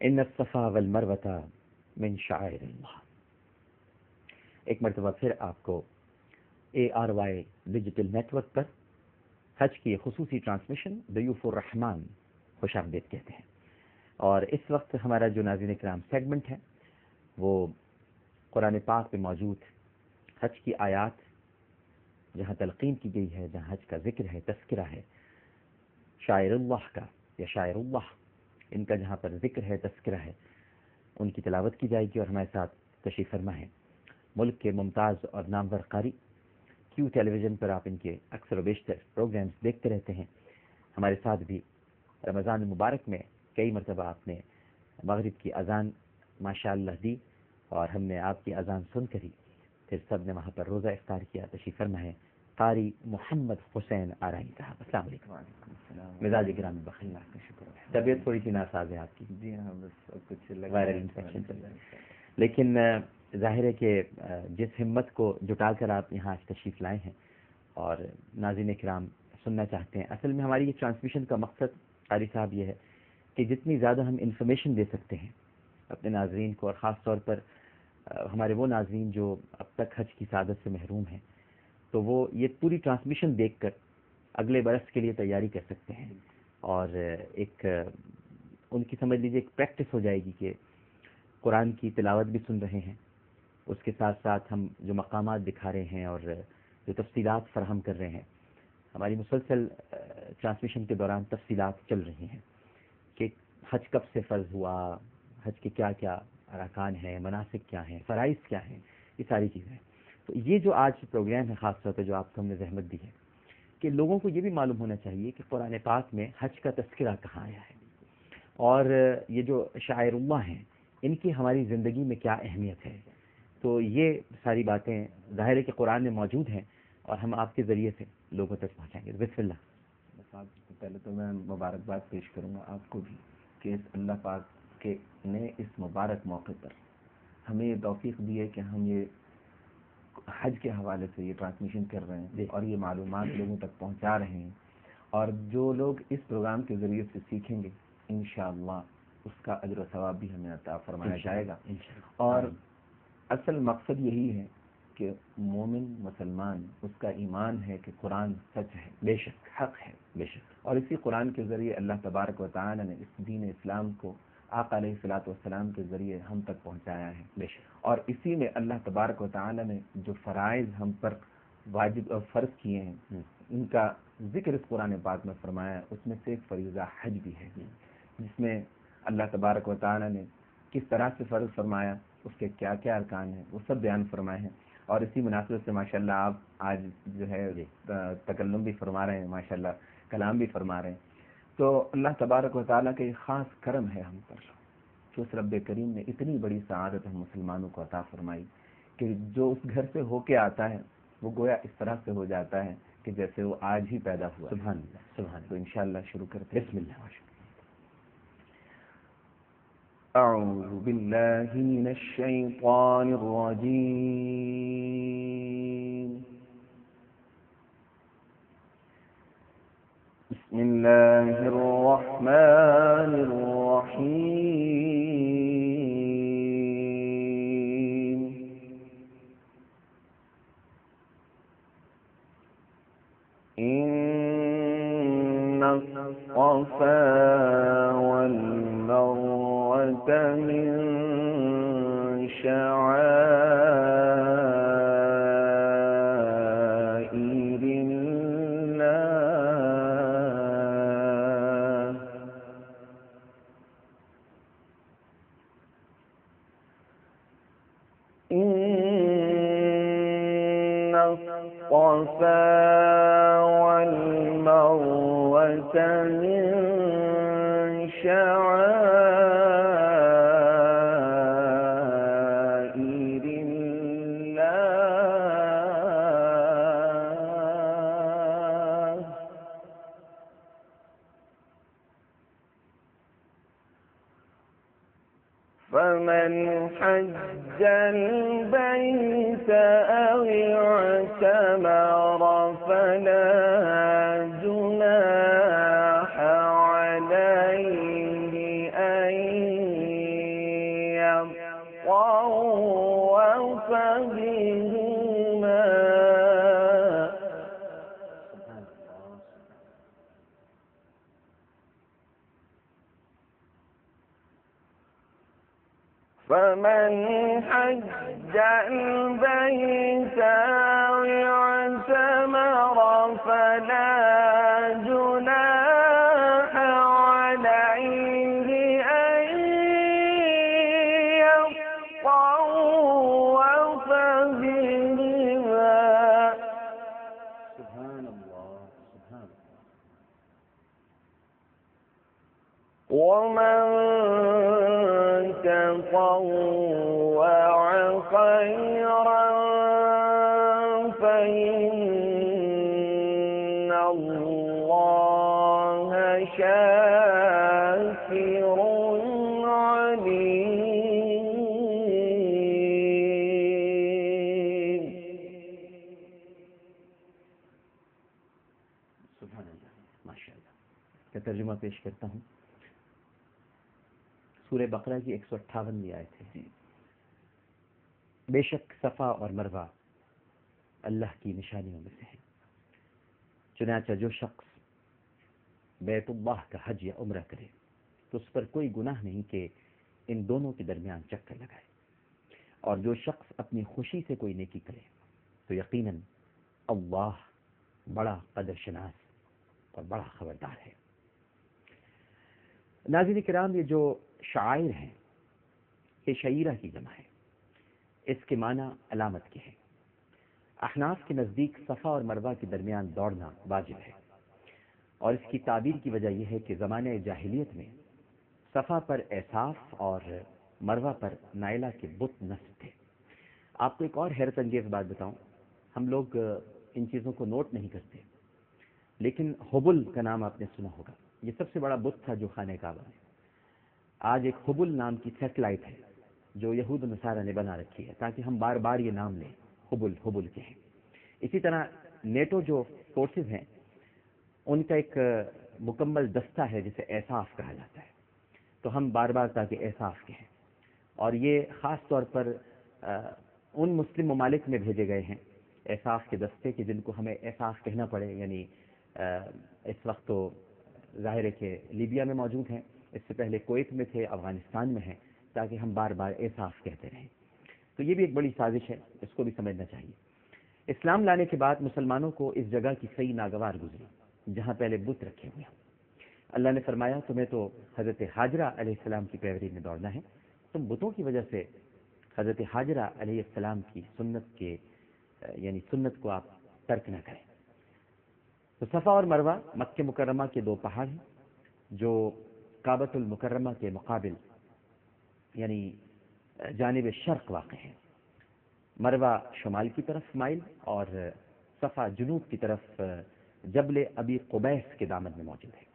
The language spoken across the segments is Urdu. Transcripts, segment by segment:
ان الصفا والمروہ من شعائر اللہ۔ ایک مرتبہ پھر آپ کو ARY ڈیجیٹل نیٹ ورک پر حج کی خصوصی ٹرانسمیشن ضیوف الرحمان خوش آمدید کہتے ہیں۔ اور اس وقت ہمارا جو ناظرین کرام سیگمنٹ ہے وہ قرآن پاک میں موجود حج کی آیات جہاں تلقین کی گئی ہے، جہاں حج کا ذکر ہے، تذکرہ ہے شاعر اللہ کا یا شاعر اللہ، ان کا جہاں پر ذکر ہے، تذکرہ ہے، ان کی تلاوت کی جائے گی۔ اور ہمارے ساتھ تشریف فرما ہے ملک کے ممتاز اور نامور قاری، کیو ٹیلی ویژن پر آپ ان کے اکثر و بیشتر پروگرامز دیکھتے رہتے ہیں۔ ہمارے ساتھ بھی رمضان المبارک میں کئی مرتبہ آپ نے مغرب کی اذان ماشاء اللہ دی، اور ہم نے آپ کی اذان سن کر ہی پھر سب نے وہاں پر روزہ افطار کیا۔ تشریف فرما ہے قاری محمد حسین آرائی صاحب، السلام علیکم۔ مزاج گرامی بخیر، اللہ کا شکر ہے۔ طبیعت تھوڑی سی ناساز ہے آپ کی؟ جی ہاں، بس کچھ وائرل انفیکشن چل رہا ہے، لیکن ظاہر ہے کہ جس ہمت کو جٹا کر آپ یہاں آج تشریف لائے ہیں اور ناظرین کرام سننا چاہتے ہیں، اصل میں ہماری یہ ٹرانسمیشن کا مقصد قاری صاحب یہ ہے کہ جتنی زیادہ ہم انفارمیشن دے سکتے ہیں اپنے ناظرین کو، اور خاص طور پر ہمارے وہ ناظرین جو اب تک حج کی سعادت سے محروم ہیں، تو وہ یہ پوری ٹرانسمیشن دیکھ کر اگلے برس کے لیے تیاری کر سکتے ہیں، اور ایک ان کی سمجھ لیجیے ایک پریکٹس ہو جائے گی کہ قرآن کی تلاوت بھی سن رہے ہیں، اس کے ساتھ ساتھ ہم جو مقامات دکھا رہے ہیں اور جو تفصیلات فراہم کر رہے ہیں، ہماری مسلسل ٹرانسمیشن کے دوران تفصیلات چل رہی ہیں کہ حج کب سے فرض ہوا، حج کے کیا کیا ارکان ہیں، مناسک کیا ہیں، فرائض کیا ہیں، یہ ساری چیزیں۔ تو یہ جو آج پروگرام ہے خاص طور پہ جو آپ کو ہم نے زحمت دی ہے کہ لوگوں کو یہ بھی معلوم ہونا چاہیے کہ قرآن پاک میں حج کا تذکرہ کہاں آیا ہے، اور یہ جو شاعر اللہ ہیں ان کی ہماری زندگی میں کیا اہمیت ہے۔ تو یہ ساری باتیں ظاہر ہے کہ قرآن میں موجود ہیں اور ہم آپ کے ذریعے سے لوگوں تک پہنچائیں گے۔ بسم اللہ۔ بس آپ سے پہلے تو میں مبارکباد پیش کروں گا آپ کو بھی کہ اس اللہ پاک کے نے اس مبارک موقع پر ہمیں یہ توفیق دی ہے کہ ہم یہ حج کے حوالے سے یہ ٹرانسمیشن کر رہے ہیں اور یہ معلومات لوگوں تک پہنچا رہے ہیں، اور جو لوگ اس پروگرام کے ذریعے سے سیکھیں گے انشاءاللہ اس کا اجر و ثواب بھی ہمیں عطا فرمایا جائے گا۔ اور اصل مقصد یہی ہے کہ مومن مسلمان اس کا ایمان ہے کہ قرآن سچ ہے، بے شک حق ہے، بے شک، اور اسی قرآن کے ذریعے اللہ تبارک و تعالی نے اس دین اسلام کو آقا علیہ الصلوۃ والسلام کے ذریعے ہم تک پہنچایا ہے، بے شک، اور اسی میں اللہ تبارک و تعالی نے جو فرائض ہم پر واجب اور فرض کیے ہیں ان کا ذکر اس قرآن پاک میں فرمایا ہے۔ اس میں سے ایک فریضہ حج بھی ہے، جس میں اللہ تبارک و تعالی نے کس طرح سے فرض فرمایا، اس کے کیا کیا ارکان ہیں، وہ سب بیان فرمائے ہیں۔ اور اسی مناسبت سے ماشاءاللہ آپ آج جو ہے تکلم بھی فرما رہے ہیں، ماشاءاللہ کلام بھی فرما رہے ہیں۔ تو اللہ تبارک و تعالیٰ کا ایک خاص کرم ہے ہم پر کہ اس رب کریم نے اتنی بڑی سعادت ہم مسلمانوں کو عطا فرمائی کہ جو اس گھر سے ہو کے آتا ہے وہ گویا اس طرح سے ہو جاتا ہے کہ جیسے وہ آج ہی پیدا ہوا۔ سبحان اللہ، سبحان اللہ۔ تو انشاءاللہ شروع کرتے ہیں۔ بسم اللہ۔ اعوذ باللہ من الشیطان الرجیم، بسم اللہ الرحمن الرحیم، ان الصفا والمروة من شعائر الله، إن الصفا والمروة من شعائر الله، فمن حج البيت أو اعتمر فلا جناح عليه أن فمن حج البيت أو اعتمر فلا جناح عليه أن يطوف بهما. سبحان الله سبحان الله. ومن تطوع خيرا فإن الله شاكر عليم. سبحان اللہ ماشاء اللہ. کا ترجمہ پیش کرتا ہوں. سورہ بقرہ کی 158 آیت ہے. بے شک صفا اور مروہ اللہ کی نشانیوں میں سے ہے. چنانچہ جو شخص بیت اللہ کا حج یا عمرہ کرے تو اس پر کوئی گناہ نہیں کہ ان دونوں کے درمیان چکر لگائے. اور جو شخص اپنی خوشی سے کوئی نیکی کرے تو یقیناً اللہ بڑا قدر شناس اور بڑا خبردار ہے. ناظرین کرام، یہ جو شعائر ہیں یہ شعیرہ کی جمع ہے. اس کے معنی علامت کے ہیں. احناف کے نزدیک صفا اور مروہ کے درمیان دوڑنا واجب ہے، اور اس کی تعبیر کی وجہ یہ ہے کہ زمانہ جاہلیت میں صفا پر اعصاف اور مروہ پر نائلہ کے بت نصب تھے. آپ کو ایک اور حیرت انگیز بات بتاؤں، ہم لوگ ان چیزوں کو نوٹ نہیں کرتے، لیکن حبل کا نام آپ نے سنا ہوگا. یہ سب سے بڑا بت تھا جو خانہ کعبہ میں. آج ایک حبل نام کی سیٹلائٹ ہے جو یہود و نصارہ نے بنا رکھی ہے تاکہ ہم بار بار یہ نام لیں، حبل حبل کے ہیں. اسی طرح نیٹو جو فورسز ہیں ان کا ایک مکمل دستہ ہے جسے اعصاف کہا جاتا ہے، تو ہم بار بار تاکہ اعصاف کے ہیں. اور یہ خاص طور پر ان مسلم ممالک میں بھیجے گئے ہیں اعصاف کے دستے کہ جن کو ہمیں اعصاف کہنا پڑے. یعنی اس وقت تو ظاہر ہے کہ لیبیا میں موجود ہیں، اس سے پہلے کویت میں تھے، افغانستان میں ہیں، تاکہ ہم بار بار اعصاف کہتے رہیں. تو یہ بھی ایک بڑی سازش ہے، اس کو بھی سمجھنا چاہیے. اسلام لانے کے بعد مسلمانوں کو اس جگہ کی صحیح ناگوار گزری جہاں پہلے بت رکھے ہوئے ہیں. اللہ نے فرمایا تمہیں تو حضرت حاجرہ علیہ السلام کی پیروی میں دوڑنا ہے، تم بتوں کی وجہ سے حضرت حاجرہ علیہ السلام کی سنت کو آپ ترک نہ کریں. تو صفا اور مروہ مکہ مکرمہ کے دو پہاڑ ہیں جو کعبۃ المکرمہ کے مقابل یعنی جانب شرق واقع ہیں. مروہ شمال کی طرف مائل اور صفا جنوب کی طرف جبل ابی قبیس کے دامن میں موجود ہے.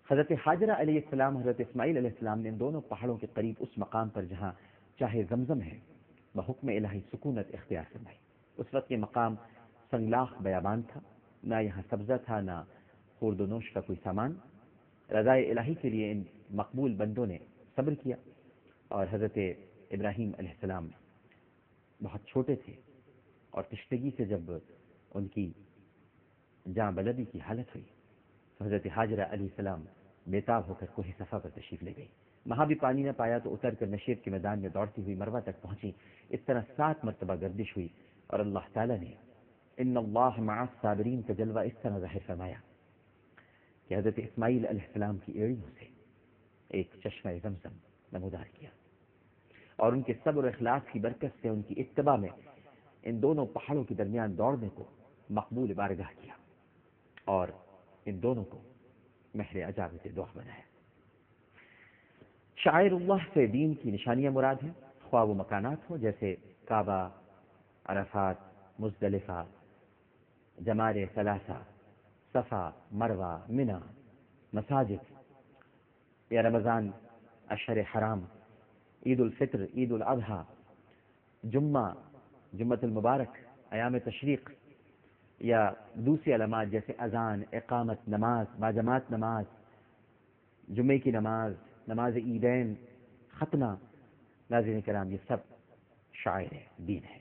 حضرت حاجرہ علیہ السلام، حضرت اسماعیل علیہ السلام نے ان دونوں پہاڑوں کے قریب اس مقام پر جہاں چاہے زمزم ہے بحکم الہی سکونت اختیار فرمائی. اس وقت یہ مقام سنگلاخ بیابان تھا، نہ یہاں سبزہ تھا نہ خورد و نوش کا کوئی سامان. رضائے الہی کے لیے ان مقبول بندوں نے صبر کیا، اور حضرت ابراہیم علیہ السلام بہت چھوٹے تھے اور تشنگی سے جب ان کی جاں بلدی کی حالت ہوئی تو حضرت حاجرہ علیہ السلام بےتاب ہو کر کوہ صفا پر تشریف لے گئی. وہاں بھی پانی نہ پایا تو اتر کر نشیب کے میدان میں دوڑتی ہوئی مروہ تک پہنچی. اس طرح 7 مرتبہ گردش ہوئی اور اللہ تعالیٰ نے ان اللہ مع الصابرین کا جلوہ اس طرح ظاہر فرمایا کہ حضرت اسماعیل علیہ السلام کی ایڑیوں سے ایک چشمہ زمزم نمودار کیا، اور ان کے صبر و اخلاص کی برکت سے ان کی اتباع میں ان دونوں پہاڑوں کے درمیان دوڑنے کو مقبول بارگاہ کیا اور ان دونوں کو مہر عجابت دعا بنایا. شاعر اللہ سے دین کی نشانیاں مراد ہیں، خواہ وہ مکانات ہوں جیسے کعبہ، عرفات، مزدلفہ، جمار ثلاثہ، صفا، مروہ، منی، مساجد، یا رمضان، اشہر حرام، عید الفطر، عید الاضحیٰ، جمعۃ المبارک، ایام تشریق، یا دوسری علامات جیسے اذان، اقامت، نماز، باجماعت نماز، جمعے کی نماز، نماز عیدین، ختنہ. ناظرین کرام، یہ سب شعائر دین ہے.